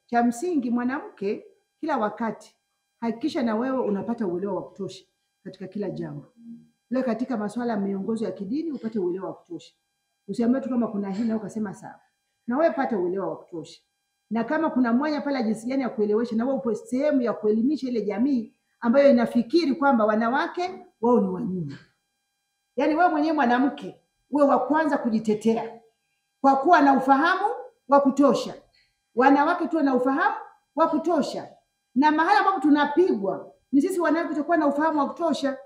Cha msingi mwanamke kila wakati hakikisha na wewe unapata uelewa wa kutosha katika kila jambo. Leo katika masuala ya miongozo ya kidini upate uelewa wa kutosha. Usiambiwe tu kama kuna hii na ukasema sawa. Na wewe pata uelewa wa kutosha. Na kama kuna mwanya pale jinsi gani ya kuelewesha, na wewe upo sehemu ya kuelimisha ile jamii ambayo inafikiri kwamba wanawake wao ni wanyuma. Yaani wewe mwenyewe mwanamke uwe wa kwanza kujitetea kwa kuwa na ufahamu wa kutosha. Wanawake tuwe na ufahamu wa kutosha. Na mahali ambapo tunapigwa ni sisi wanawake tutakuwa na ufahamu wa kutosha.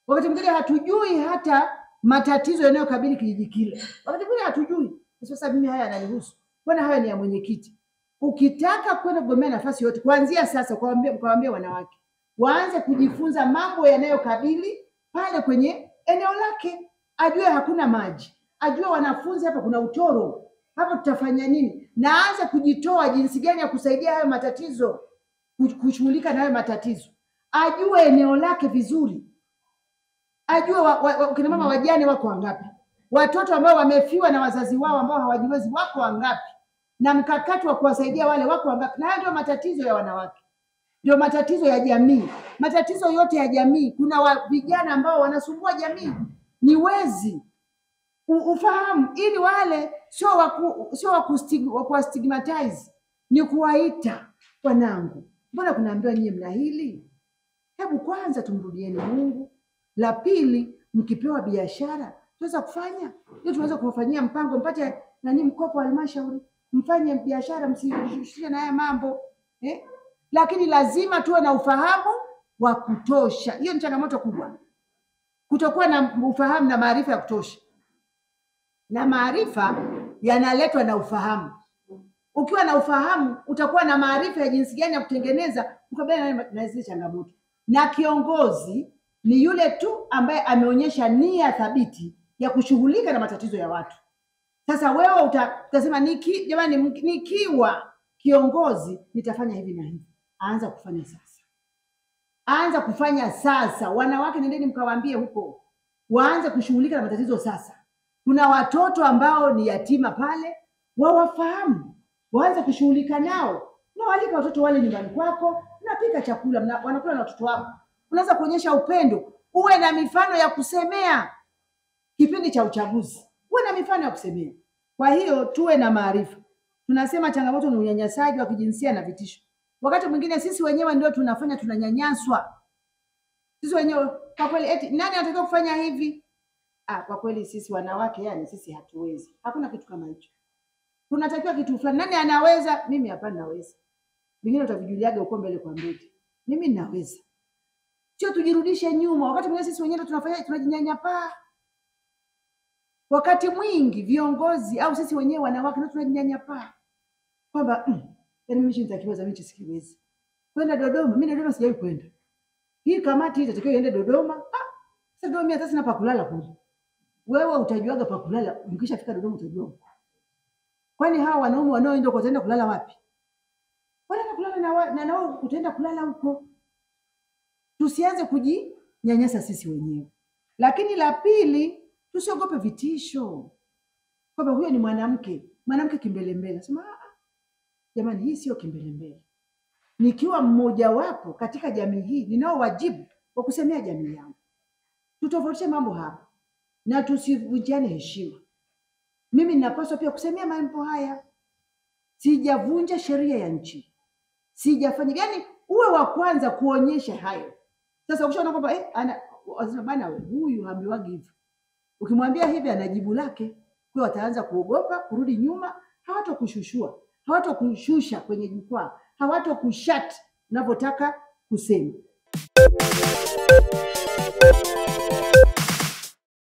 Wakati mwingine hatujui hata matatizo yanayokabili kijiji kile. Wakati mwingine hatujui. Sasa mimi haya yananihusu. Mbona haya ni ya mwenyekiti? Ukitaka kwenda kugombea nafasi yote kuanzia sasa kuwaambia wanawake waanze kujifunza mambo yanayokabili pale kwenye eneo lake. Ajue hakuna maji. Ajue wanafunzi hapa kuna utoro. Hapo tutafanya nini? Na aanze kujitoa jinsi gani ya kusaidia hayo matatizo, kushughulika na hayo matatizo. Ajue eneo lake vizuri. Ajue kina mama wajane wako wangapi? Watoto ambao wamefiwa na wazazi wao ambao hawajiwezi wako wangapi? Na mkakati wa kuwasaidia wale wako wangapi? Na hayo ndio matatizo ya wanawake. Ndio matatizo ya jamii. Matatizo yote ya jamii. Kuna vijana ambao wanasumbua jamii. Ni wezi. Ufahamu ili wale sio wa kustigmatize, ni kuwaita wanangu. Mbona kunaambiwa nyinyi mna hili? Hebu kwanza tumrudieni Mungu. La pili, mkipewa biashara tunaweza kufanya. Ndio tunaweza kufanyia mpango mpate mkopo wa halmashauri. Mfanye biashara msishirikishe na haya mambo. Lakini lazima tuwe na ufahamu wa kutosha. Hiyo ni changamoto kubwa. Kutokuwa na ufahamu na maarifa ya kutosha. Na maarifa yanaletwa na ufahamu. Ukiwa na ufahamu utakuwa na maarifa ya jinsi gani ya kutengeneza kukabiliana na hizo changamoto. Na kiongozi ni yule tu ambaye ameonyesha nia thabiti ya kushughulika na matatizo ya watu. Sasa wewe utasema jamani, nikiwa kiongozi nitafanya hivi na hivi. Aanza kufanya sasa. Aanza kufanya sasa. Wanawake nendeni mkawaambie huko. Waanze kushughulika na matatizo sasa. Kuna watoto ambao ni yatima pale, wawafahamu, waanze kushughulika nao. Na walika watoto wale nyumbani kwako, unapika chakula, wanakula na watoto wako. Unaweza kuonyesha upendo, uwe na mifano ya kusemea. Kipindi cha uchaguzi, uwe na mifano ya kusemea. Kwa hiyo tuwe na maarifa. Tunasema changamoto ni unyanyasaji wa kijinsia na vitisho. Wakati mwingine sisi wenyewe ndio tunanyanyaswa. Sisi wenyewe kwa kweli nani anataka kufanya hivi? Kwa kweli sisi wanawake sisi hatuwezi. Hakuna kitu kama hicho. Tunatakiwa kitu fulani. Nani anaweza? Mimi hapana naweza. Vingine utavijuliaga uko mbele kwa mbele. Mimi ninaweza. Sio tujirudishe nyuma. Wakati mwingine sisi wenyewe tunajinyanyapaa. Wakati mwingi viongozi au sisi wenyewe wanawake ndio tunajinyanyapaa. Kwamba mimi nitakiweza, mimi sikiwezi. Kwenda Dodoma, mimi Dodoma sijawahi kwenda. Hii kamati itatakiwa iende Dodoma. Sasa Dodoma hata sina pa kulala kule. Wewe utajuaga pa kulala, ukishafika Dodoma utajua. Kwani hawa wanaume wanaoenda kwa utaenda kulala wapi? Wanaenda kulala na wao utaenda kulala huko. Tusianze kujinyanyasa sisi wenyewe. Lakini la pili, tusiogope vitisho. Kwamba huyo ni mwanamke kimbelembele. Sema jamani, hii sio kimbelembele. Nikiwa mmoja wapo katika jamii hii, ninao wajibu wa kusemea jamii yangu. Tutofautishe mambo hapa. Na tusivunjane heshima. Mimi ninapaswa pia kusemea mambo haya. Sijavunja sheria ya nchi. Sijafanya uwe wa kwanza kuonyesha hayo. Sasa ukishaona kwamba bana huyu hambiwagi hivi. Ukimwambia hivi anajibu lake, kwa wataanza kuogopa, kurudi nyuma, hawatakushushua, hawatakushusha kwenye jukwaa, hawatakushat unavyotaka kusema.